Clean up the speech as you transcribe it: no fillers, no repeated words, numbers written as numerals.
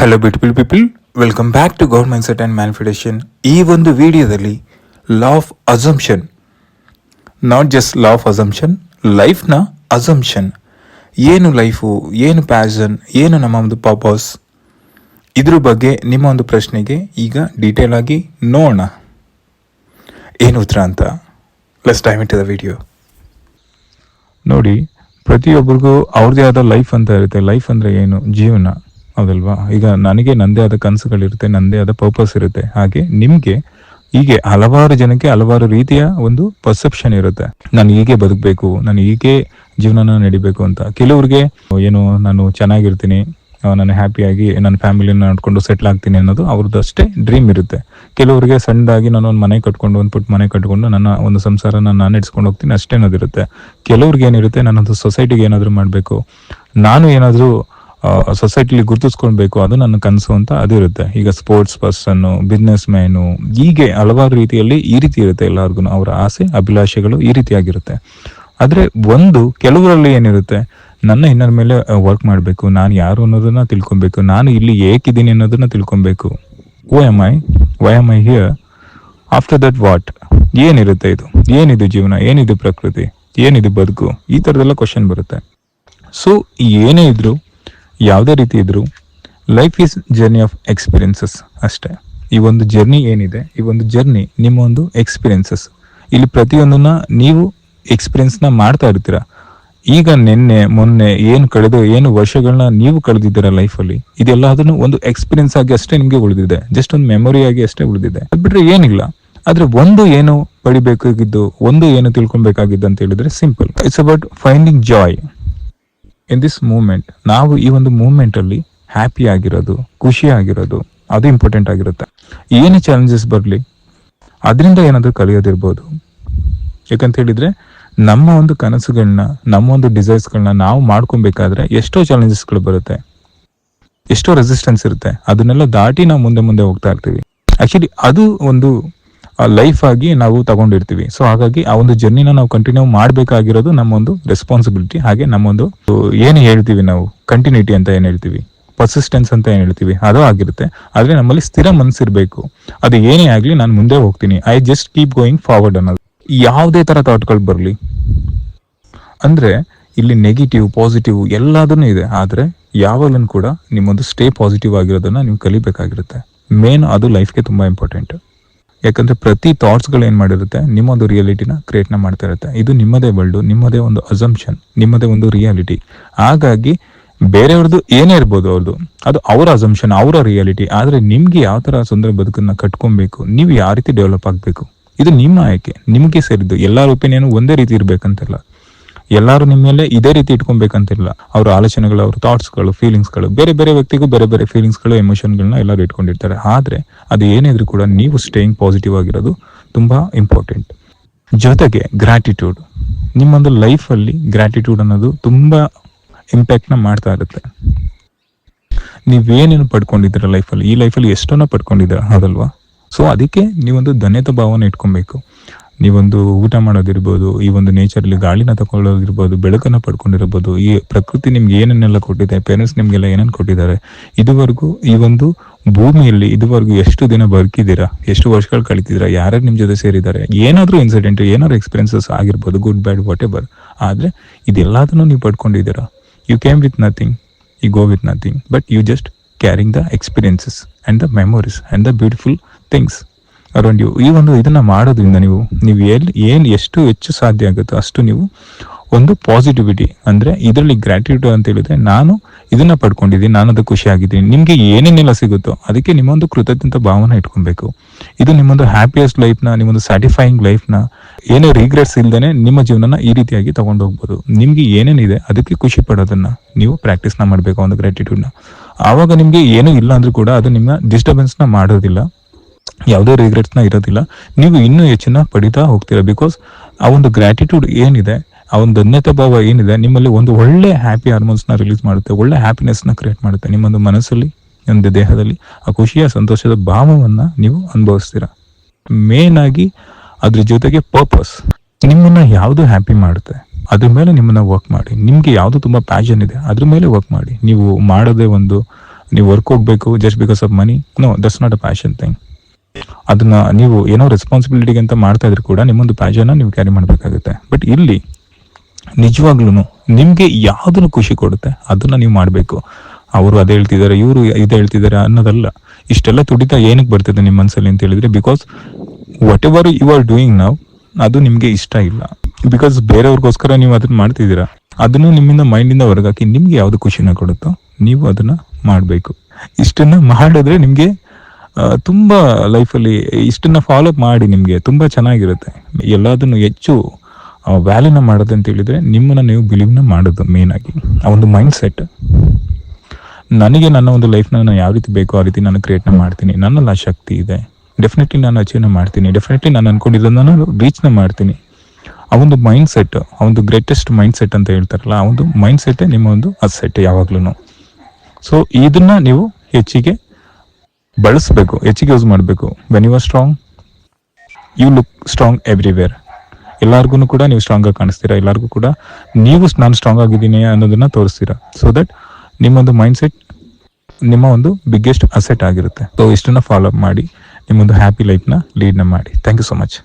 Hello beautiful people, welcome back to good mindset and manifestation. ಈ ಒಂದು ವಿಡಿಯೋದಲ್ಲಿ law of assumption, not just law of assumption, ಲೈಫ್ನ assumption, ಏನು life, ಏನು passion, ಏನು ನಮ್ಮ ಒಂದು ಪರ್ಪಸ್, ಇದ್ರ ಬಗ್ಗೆ ನಿಮ್ಮ ಒಂದು ಪ್ರಶ್ನೆಗೆ ಈಗ ಡೀಟೇಲ್ ಆಗಿ ನೋಡೋಣ ಏನು ಉತ್ತರ ಅಂತ. Let's dive into the video. ನೋಡಿ, ಪ್ರತಿಯೊಬ್ಬರಿಗೂ ಅವ್ರದ್ದೇ ಆದ ಲೈಫ್ ಅಂತ ಇರುತ್ತೆ. ಲೈಫ್ ಅಂದರೆ ಏನು? ಜೀವನ, ಹೌದಲ್ವಾ? ಈಗ ನನಗೆ ನಂದೇ ಆದ ಕನಸುಗಳಿರುತ್ತೆ, ನಂದೇ ಆದ ಪರ್ಪಸ್ ಇರುತ್ತೆ. ಹಾಗೆ ನಿಮಗೆ ಹೀಗೆ ಹಲವಾರು ಜನಕ್ಕೆ ಹಲವಾರು ರೀತಿಯ ಒಂದು ಪರ್ಸೆಪ್ಷನ್ ಇರುತ್ತೆ. ನಾನು ಹೀಗೆ ಬದುಕಬೇಕು, ನಾನು ಹೀಗೆ ಜೀವನನ ನಡಿಬೇಕು ಅಂತ. ಕೆಲವ್ರಿಗೆ ಏನು, ನಾನು ಚೆನ್ನಾಗಿರ್ತೀನಿ, ನಾನು ಹ್ಯಾಪಿಯಾಗಿ ನನ್ನ ಫ್ಯಾಮಿಲಿನ ನೋಡ್ಕೊಂಡು ಸೆಟ್ಲ್ ಆಗ್ತೀನಿ ಅನ್ನೋದು ಅವ್ರದ್ದು ಅಷ್ಟೇ ಡ್ರೀಮ್ ಇರುತ್ತೆ. ಕೆಲವರಿಗೆ ಸಣ್ಣದಾಗಿ ನಾನು ಒಂದು ಮನೆ ಕಟ್ಕೊಂಡು, ಒಂದು ಪುಟ್ಟ ಮನೆ ಕಟ್ಕೊಂಡು ನನ್ನ ಒಂದು ಸಂಸಾರನ ನಾನು ನಡೆಸ್ಕೊಂಡು ಹೋಗ್ತೀನಿ ಅಷ್ಟೇ ಅನ್ನೋದಿರುತ್ತೆ. ಕೆಲವ್ರಿಗೆ ಏನಿರುತ್ತೆ, ನಾನೊಂದು ಸೊಸೈಟಿಗೆ ಏನಾದರೂ ಮಾಡಬೇಕು, ನಾನು ಏನಾದರೂ ಸೊಸೈಟಿಲಿ ಗುರುತಿಸ್ಕೊಳ್ಬೇಕು, ಅದು ನನ್ನ ಕನಸು ಅಂತ ಅದು ಇರುತ್ತೆ. ಈಗ ಸ್ಪೋರ್ಟ್ಸ್ ಪರ್ಸನ್ನು, ಬಿಸ್ನೆಸ್ ಮ್ಯಾನು, ಹೀಗೆ ಹಲವಾರು ರೀತಿಯಲ್ಲಿ ಈ ರೀತಿ ಇರುತ್ತೆ. ಎಲ್ಲರಿಗೂ ಅವರ ಆಸೆ ಅಭಿಲಾಷೆಗಳು ಈ ರೀತಿಯಾಗಿರುತ್ತೆ. ಆದರೆ ಕೆಲವರಲ್ಲಿ ಏನಿರುತ್ತೆ, ನನ್ನ ಇನ್ನರ್ ಮೇಲೆ ವರ್ಕ್ ಮಾಡಬೇಕು, ನಾನು ಯಾರು ಅನ್ನೋದನ್ನ ತಿಳ್ಕೊಬೇಕು, ನಾನು ಇಲ್ಲಿ ಏಕಿದ್ದೀನಿ ಅನ್ನೋದನ್ನ ತಿಳ್ಕೊಬೇಕು. Why am I here, after that what, ಏನಿರುತ್ತೆ ಇದು, ಏನಿದು ಜೀವನ, ಏನಿದು ಪ್ರಕೃತಿ, ಏನಿದು ಬದುಕು, ಈ ಥರದೆಲ್ಲ ಕ್ವಶನ್ ಬರುತ್ತೆ. ಸೊ ಏನೇ ಇದ್ರು, ಯಾವುದೇ ರೀತಿ ಇದ್ರು, life is journey of experiences ಅಷ್ಟೇ. ಈ ಒಂದು ಜರ್ನಿ ಏನಿದೆ, ಈ ಒಂದು ಜರ್ನಿ ನಿಮ್ಮ ಒಂದು ಎಕ್ಸ್ಪೀರಿಯನ್ಸಸ್. ಇಲ್ಲಿ ಪ್ರತಿಯೊಂದನ್ನ ನೀವು ಎಕ್ಸ್ಪೀರಿಯನ್ಸ್ನ ಮಾಡ್ತಾ ಇರ್ತೀರ. ಈಗ ನಿನ್ನೆ ಮೊನ್ನೆ ಏನು ವರ್ಷಗಳನ್ನ ನೀವು ಕಳೆದಿದ್ದೀರ ಲೈಫಲ್ಲಿ, ಇದೆಲ್ಲ ಅದನ್ನು ಒಂದು ಎಕ್ಸ್ಪೀರಿಯನ್ಸ್ ಆಗಿ ಅಷ್ಟೇ ನಿಮಗೆ ಉಳಿದಿದೆ, ಜಸ್ಟ್ ಒಂದು ಮೆಮೊರಿ ಆಗಿ ಅಷ್ಟೇ ಉಳಿದಿದೆ, ಅದು ಬಿಟ್ರೆ ಏನಿಲ್ಲ. ಆದ್ರೆ ಏನು ಪಡಿಬೇಕಾಗಿದ್ದು, ಏನು ತಿಳ್ಕೊಬೇಕಾಗಿದ್ದು ಅಂತ ಹೇಳಿದ್ರೆ simple, it's about finding joy in this moment. ನಾವು ಈ ಒಂದು ಮೂಮೆಂಟ್ ಅಲ್ಲಿ ಹ್ಯಾಪಿ ಆಗಿರೋದು, ಖುಷಿ ಆಗಿರೋದು, ಅದು ಇಂಪಾರ್ಟೆಂಟ್ ಆಗಿರುತ್ತೆ. ಏನೇ ಚಾಲೆಂಜಸ್ ಬರಲಿ, ಅದರಿಂದ ಏನಾದರೂ ಕಲಿಯೋದಿರ್ಬೋದು. ಯಾಕಂತ ಹೇಳಿದ್ರೆ ನಮ್ಮ ಒಂದು ಕನಸುಗಳನ್ನ, ನಮ್ಮ ಒಂದು ಡಿಸೈರ್ಸ್ಗಳನ್ನ ನಾವು ಮಾಡ್ಕೊಬೇಕಾದ್ರೆ ಎಷ್ಟೋ ಚಾಲೆಂಜಸ್ಗಳು ಬರುತ್ತೆ, ಎಷ್ಟೋ ರೆಸಿಸ್ಟೆನ್ಸ್ ಇರುತ್ತೆ. ಅದನ್ನೆಲ್ಲ ದಾಟಿ ನಾವು ಮುಂದೆ ಹೋಗ್ತಾ ಇರ್ತೀವಿ. ಆಕ್ಚುಲಿ ಅದು ಒಂದು ಲೈಫ್ ಆಗಿ ನಾವು ತಗೊಂಡಿರ್ತೀವಿ. ಸೊ ಹಾಗಾಗಿ ಆ ಒಂದು ಜರ್ನಿನ ನಾವು ಕಂಟಿನ್ಯೂ ಮಾಡಬೇಕಾಗಿರೋದು ನಮ್ಮ ಒಂದು ರೆಸ್ಪಾನ್ಸಿಬಿಲಿಟಿ. ಹಾಗೆ ನಮ್ಮೊಂದು ಏನು ಹೇಳ್ತೀವಿ ನಾವು, ಕಂಟಿನ್ಯೂಟಿ ಅಂತ ಏನು ಹೇಳ್ತೀವಿ, ಪರ್ಸಿಸ್ಟೆನ್ಸ್ ಅಂತ ಏನು ಹೇಳ್ತೀವಿ, ಅದು ಆಗಿರುತ್ತೆ. ಆದ್ರೆ ನಮ್ಮಲ್ಲಿ ಸ್ಥಿರ ಮನಸ್ಸಿರ್ಬೇಕು. ಅದು ಏನೇ ಆಗ್ಲಿ ನಾನು ಮುಂದೆ ಹೋಗ್ತೀನಿ, I just keep going forward ಅನ್ನೋದು. ಯಾವುದೇ ತರ ಥಾಟ್ಗಳು ಬರಲಿ, ಅಂದ್ರೆ ಇಲ್ಲಿ ನೆಗೆಟಿವ್ ಪಾಸಿಟಿವ್ ಎಲ್ಲದನ್ನು ಇದೆ. ಆದ್ರೆ ಯಾವಾಗಲೂ ಕೂಡ ನಿಮ್ಮೊಂದು ಸ್ಟೇ ಪಾಸಿಟಿವ್ ಆಗಿರೋದನ್ನ ನೀವು ಕಲಿಬೇಕಾಗಿರುತ್ತೆ. ಮೇನ್ ಅದು ಲೈಫ್ಗೆ ತುಂಬಾ ಇಂಪಾರ್ಟೆಂಟ್. ಯಾಕಂದ್ರೆ ಪ್ರತಿ ಥಾಟ್ಸ್ಗಳು ಏನ್ ಮಾಡಿರುತ್ತೆ, ನಿಮ್ಮೊಂದು ರಿಯಾಲಿಟಿನ ಕ್ರಿಯೇಟ್ನ ಮಾಡ್ತಾ ಇರುತ್ತೆ. ಇದು ನಿಮ್ಮದೇ ವರ್ಲ್ಡ್, ನಿಮ್ಮದೇ ಒಂದು ಅಸಂಪ್ಷನ್, ನಿಮ್ಮದೇ ಒಂದು ರಿಯಾಲಿಟಿ. ಹಾಗಾಗಿ ಬೇರೆಯವ್ರದ್ದು ಏನೇ ಇರ್ಬೋದು, ಅವ್ರದ್ದು ಅದು ಅವರ ಅಸಂಪ್ಷನ್, ಅವರ ರಿಯಾಲಿಟಿ. ಆದ್ರೆ ನಿಮ್ಗೆ ಯಾವ ತರ ಸುಂದರ ಬದುಕನ್ನ ಕಟ್ಕೊಬೇಕು, ನೀವು ಯಾವ ರೀತಿ ಡೆವಲಪ್ ಆಗ್ಬೇಕು, ಇದು ನಿಮ್ಮ ಆಯ್ಕೆ, ನಿಮಗೆ ಸೇರಿದ್ದು. ಎಲ್ಲರ ಒಪಿನಿಯನ್ ಒಂದೇ ರೀತಿ ಇರ್ಬೇಕಂತಿಲ್ಲ, ಎಲ್ಲರೂ ನಿಮ್ಮ ಮೇಲೆ ಇದೇ ರೀತಿ ಇಟ್ಕೊಬೇಕಂತಿಲ್ಲ. ಅವ್ರ ಆಲೋಚನೆಗಳು, ಅವ್ರ ಥಾಟ್ಸ್ಗಳು, ಫೀಲಿಂಗ್ಸ್ಗಳು, ಬೇರೆ ಬೇರೆ ವ್ಯಕ್ತಿಗೂ ಬೇರೆ ಬೇರೆ ಫೀಲಿಂಗ್ಸ್ಗಳು, ಎಮೋಷನ್ಗಳನ್ನ ಎಲ್ಲರೂ ಇಟ್ಕೊಂಡಿರ್ತಾರೆ. ಆದ್ರೆ ಅದು ಏನಿದ್ರು ಕೂಡ ನೀವು ಸ್ಟೇಯಿಂಗ್ ಪಾಸಿಟಿವ್ ಆಗಿರೋದು ತುಂಬಾ ಇಂಪಾರ್ಟೆಂಟ್. ಜೊತೆಗೆ ಗ್ರಾಟಿಟ್ಯೂಡ್, ನಿಮ್ಮೊಂದು ಲೈಫಲ್ಲಿ ಗ್ರಾಟಿಟ್ಯೂಡ್ ಅನ್ನೋದು ತುಂಬಾ ಇಂಪ್ಯಾಕ್ಟ್ನ ಮಾಡ್ತಾ ಇರುತ್ತೆ. ನೀವೇನೇನು ಪಡ್ಕೊಂಡಿದ್ದೀರ ಲೈಫಲ್ಲಿ, ಈ ಲೈಫಲ್ಲಿ ಎಷ್ಟೋನ ಪಡ್ಕೊಂಡಿದ್ದೀರ, ಹೌದಲ್ವಾ? ಸೊ ಅದಕ್ಕೆ ನೀವೊಂದು ಧನ್ಯತಾ ಭಾವನೆ ಇಟ್ಕೊಬೇಕು. ನೀವೊಂದು ಊಟ ಮಾಡೋದಿರ್ಬೋದು, ಈ ಒಂದು ನೇಚರ್ಲಿ ಗಾಳಿನ ತಗೊಳ್ಳೋದಿರ್ಬೋದು, ಬೆಳಕನ್ನ ಪಡ್ಕೊಂಡಿರ್ಬೋದು, ಈ ಪ್ರಕೃತಿ ನಿಮ್ಗೆ ಏನನ್ನೆಲ್ಲ ಕೊಟ್ಟಿದೆ, ಪೇರೆಂಟ್ಸ್ ನಿಮ್ಗೆಲ್ಲ ಏನೇನು ಕೊಟ್ಟಿದ್ದಾರೆ, ಇದುವರೆಗೂ ಈ ಒಂದು ಭೂಮಿಯಲ್ಲಿ ಇದುವರೆಗೂ ಎಷ್ಟು ದಿನ ಬದುಕಿದ್ದೀರಾ, ಎಷ್ಟು ವರ್ಷಗಳು ಕಳಿತಿದ್ದೀರಾ, ಯಾರ್ಯಾರು ನಿಮ್ ಜೊತೆ ಸೇರಿದ್ದಾರೆ, ಏನಾದ್ರೂ ಇನ್ಸಿಡೆಂಟ್, ಏನಾದ್ರು ಎಕ್ಸ್ಪೀರಿಯನ್ಸಸ್ ಆಗಿರ್ಬೋದು, ಗುಡ್ ಬ್ಯಾಡ್ ವಾಟ್ ಎವರ್. ಆದ್ರೆ ಇದೆಲ್ಲದನ್ನು ನೀವು ಪಡ್ಕೊಂಡಿದ್ದೀರಾ. You came with nothing, you go with nothing, but you just carrying the experiences and the memories and the beautiful things around you. ಈ ಒಂದು ಇದನ್ನ ಮಾಡೋದ್ರಿಂದ ನೀವು ಎಷ್ಟು ಹೆಚ್ಚು ಸಾಧ್ಯ ಆಗುತ್ತೋ ಅಷ್ಟು ನೀವು ಒಂದು ಪಾಸಿಟಿವಿಟಿ, ಅಂದ್ರೆ ಇದರಲ್ಲಿ ಗ್ರಾಟಿಟ್ಯೂಡ್ ಅಂತ ಹೇಳಿದ್ರೆ, ನಾನು ಇದನ್ನ ಪಡ್ಕೊಂಡಿದ್ದೀನಿ, ನಾನು ಅದು ಖುಷಿ ಆಗಿದ್ದೀನಿ. ನಿಮ್ಗೆ ಏನೇನೆಲ್ಲ ಸಿಗುತ್ತೋ ಅದಕ್ಕೆ ನಿಮ್ಮೊಂದು ಕೃತಜ್ಞತಾ ಭಾವನೆ ಇಟ್ಕೊಬೇಕು. ಇದು ನಿಮ್ಮೊಂದು ಹ್ಯಾಪಿಯೆಸ್ಟ್ ಲೈಫ್ನ, ನಿಮ್ಮೊಂದು ಸ್ಯಾಟಿಫೈಯಿಂಗ್ ಲೈಫ್ನ, ಏನೇ ರಿಗ್ರೆಟ್ಸ್ ಇಲ್ದೇನೆ ನಿಮ್ಮ ಜೀವನನ ಈ ರೀತಿಯಾಗಿ ತಗೊಂಡು ಹೋಗ್ಬೋದು. ನಿಮ್ಗೆ ಏನೇನಿದೆ ಅದಕ್ಕೆ ಖುಷಿ ಪಡೋದನ್ನ ನೀವು ಪ್ರಾಕ್ಟೀಸ್ನ ಮಾಡಬೇಕು, ಒಂದು ಗ್ರಾಟಿಟ್ಯೂಡ್ನ. ಆವಾಗ ನಿಮ್ಗೆ ಏನೂ ಇಲ್ಲ ಅಂದ್ರೂ ಕೂಡ ಅದು ನಿಮ್ಮ ಡಿಸ್ಟರ್ಬೆನ್ಸ್ನ ಮಾಡೋದಿಲ್ಲ, ಯಾವುದೇ ರಿಗ್ರೆಟ್ಸ್ನ ಇರೋದಿಲ್ಲ. ನೀವು ಇನ್ನೂ ಹೆಚ್ಚಿನ ಪಡಿತಾ ಹೋಗ್ತೀರಾ. ಬಿಕಾಸ್ ಆ ಒಂದು ಗ್ರಾಟಿಟ್ಯೂಡ್ ಏನಿದೆ, ಆ ಒಂದು ಧನ್ಯತಾ ಭಾವ ಏನಿದೆ, ನಿಮ್ಮಲ್ಲಿ ಒಂದು ಒಳ್ಳೆ ಹ್ಯಾಪಿ ಹಾರ್ಮೋನ್ಸ್ನ ರಿಲೀಸ್ ಮಾಡುತ್ತೆ, ಒಳ್ಳೆ ಹ್ಯಾಪಿನೆಸ್ನ ಕ್ರಿಯೇಟ್ ಮಾಡುತ್ತೆ. ನಿಮ್ಮೊಂದು ಮನಸ್ಸಲ್ಲಿ, ಒಂದು ದೇಹದಲ್ಲಿ ಆ ಖುಷಿಯ ಸಂತೋಷದ ಭಾವವನ್ನ ನೀವು ಅನುಭವಿಸ್ತೀರಾ. ಮೇನ್ ಆಗಿ ಅದ್ರ ಜೊತೆಗೆ ಪರ್ಪಸ್, ನಿಮ್ಮನ್ನ ಯಾವುದು ಹ್ಯಾಪಿ ಮಾಡುತ್ತೆ ಅದ್ರ ಮೇಲೆ ನಿಮ್ಮನ್ನ ವರ್ಕ್ ಮಾಡಿ. ನಿಮ್ಗೆ ಯಾವುದು ತುಂಬಾ ಪ್ಯಾಷನ್ ಇದೆ ಅದ್ರ ಮೇಲೆ ವರ್ಕ್ ಮಾಡಿ. ನೀವು ಮಾಡೋದೇ ಒಂದು ನೀವು ವರ್ಕ್ ಹೋಗಬೇಕು just because of money. No, that's not a passion thing. ಅದನ್ನ ನೀವು ಏನೋ ರೆಸ್ಪಾನ್ಸಿಬಿಲಿಟಿಗೆ ಅಂತ ಮಾಡ್ತಾ ಇದ್ರು ಕೂಡ ನಿಮ್ಮೊಂದು ಪ್ಯಾಷನ್ನ ನೀವು ಕ್ಯಾರಿ ಮಾಡಬೇಕಾಗುತ್ತೆ. ಬಟ್ ಇಲ್ಲಿ ನಿಜವಾಗ್ಲೂ ನಿಮಗೆ ಯಾವುದನ್ನು ಖುಷಿ ಕೊಡುತ್ತೆ ಅದನ್ನ ನೀವು ಮಾಡಬೇಕು. ಅವರು ಅದೇ ಹೇಳ್ತಿದ್ದಾರೆ, ಇವರು ಇದೇ ಹೇಳ್ತಿದ್ದಾರೆ ಅನ್ನೋದಲ್ಲ. ಇಷ್ಟೆಲ್ಲ ತುಡಿತ ಏನಕ್ಕೆ ಬರ್ತದೆ ನಿಮ್ಮ ಮನಸ್ಸಲ್ಲಿ ಅಂತ ಹೇಳಿದ್ರೆ, because whatever you are doing ನಾವ್ ಅದು ನಿಮಗೆ ಇಷ್ಟ ಇಲ್ಲ. ಬಿಕಾಸ್ ಬೇರೆಯವ್ರಿಗೋಸ್ಕರ ನೀವು ಅದನ್ನ ಮಾಡ್ತಿದ್ದೀರಾ. ಅದನ್ನು ನಿಮ್ಮಿಂದ ಮೈಂಡಿಂದ ಹೊರಗಾಕಿ ನಿಮ್ಗೆ ಯಾವ್ದು ಖುಷಿನ ಕೊಡುತ್ತೋ ನೀವು ಅದನ್ನ ಮಾಡಬೇಕು. ಇಷ್ಟನ್ನ ಮಾಡಿದ್ರೆ ನಿಮ್ಗೆ ತುಂಬಾ ಲೈಫಲ್ಲಿ ಇಷ್ಟನ್ನ ಫಾಲೋ ಅಪ್ ಮಾಡಿ, ನಿಮ್ಗೆ ತುಂಬಾ ಚೆನ್ನಾಗಿರುತ್ತೆ. ಎಲ್ಲದನ್ನು ಹೆಚ್ಚು ವ್ಯಾಲ್ಯೂನ ಮಾಡೋದು ಅಂತ ಹೇಳಿದ್ರೆ ನಿಮ್ಮನ್ನ ನೀವು ಬಿಲೀವ್ನ ಮಾಡೋದು ಮೇನ್ ಆಗಿ. ಆ ಒಂದು ಮೈಂಡ್ ಸೆಟ್, ನನಗೆ ನನ್ನ ಒಂದು ಲೈಫ್ನ ನಾನು ಯಾವ ರೀತಿ ಬೇಕೋ ಆ ರೀತಿ ನಾನು ಕ್ರಿಯೇಟ್ನ ಮಾಡ್ತೀನಿ. ನನ್ನಲ್ಲಿ ಆ ಶಕ್ತಿ ಇದೆ, ಡೆಫಿನೆಟ್ಲಿ ನಾನು ಅಚೀವ್ನ ಮಾಡ್ತೀನಿ, ಡೆಫಿನೆಟ್ಲಿ ನಾನು ಅನ್ಕೊಂಡಿದ್ದನ್ನು ನಾನು ರೀಚ್ನ ಮಾಡ್ತೀನಿ. ಆ ಒಂದು ಮೈಂಡ್ ಸೆಟ್, ಆ ಒಂದು ಗ್ರೇಟೆಸ್ಟ್ ಮೈಂಡ್ ಸೆಟ್ ಅಂತ ಹೇಳ್ತಾರಲ್ಲ, ಆ ಒಂದು ಮೈಂಡ್ ಸೆಟ್ಟೇ ನಿಮ್ಮ ಒಂದು ಅಸೆಟ್ ಯಾವಾಗ್ಲೂ. ಸೊ ಇದನ್ನ ನೀವು ಹೆಚ್ಚಿಗೆ ಬಳಸಬೇಕು, ಹೆಚ್ಚಿಗೆ ಯೂಸ್ ಮಾಡಬೇಕು. When you are strong you look strong everywhere. ಎಲ್ಲರಿಗೂ ಕೂಡ ನೀವು ಸ್ಟ್ರಾಂಗ್ ಆಗಿ ಕಾಣಿಸ್ತೀರಾ, ಎಲ್ಲರಿಗೂ ಕೂಡ ನೀವು ನಾನು ಸ್ಟ್ರಾಂಗ್ ಆಗಿದ್ದೀನಿ ಅನ್ನೋದನ್ನ ತೋರಿಸ್ತೀರಾ. ಸೊ ದಟ್ ನಿಮ್ಮೊಂದು ಮೈಂಡ್ ಸೆಟ್ ನಿಮ್ಮ ಒಂದು ಬಿಗ್ಗೆಸ್ಟ್ ಅಸೆಟ್ ಆಗಿರುತ್ತೆ. ಸೊ ಇಷ್ಟನ್ನ ಫಾಲೋ ಅಪ್ ಮಾಡಿ ನಿಮ್ಮೊಂದು ಹ್ಯಾಪಿ ಲೈಫ್ನ ಲೀಡ್ನ ಮಾಡಿ. Thank you so much.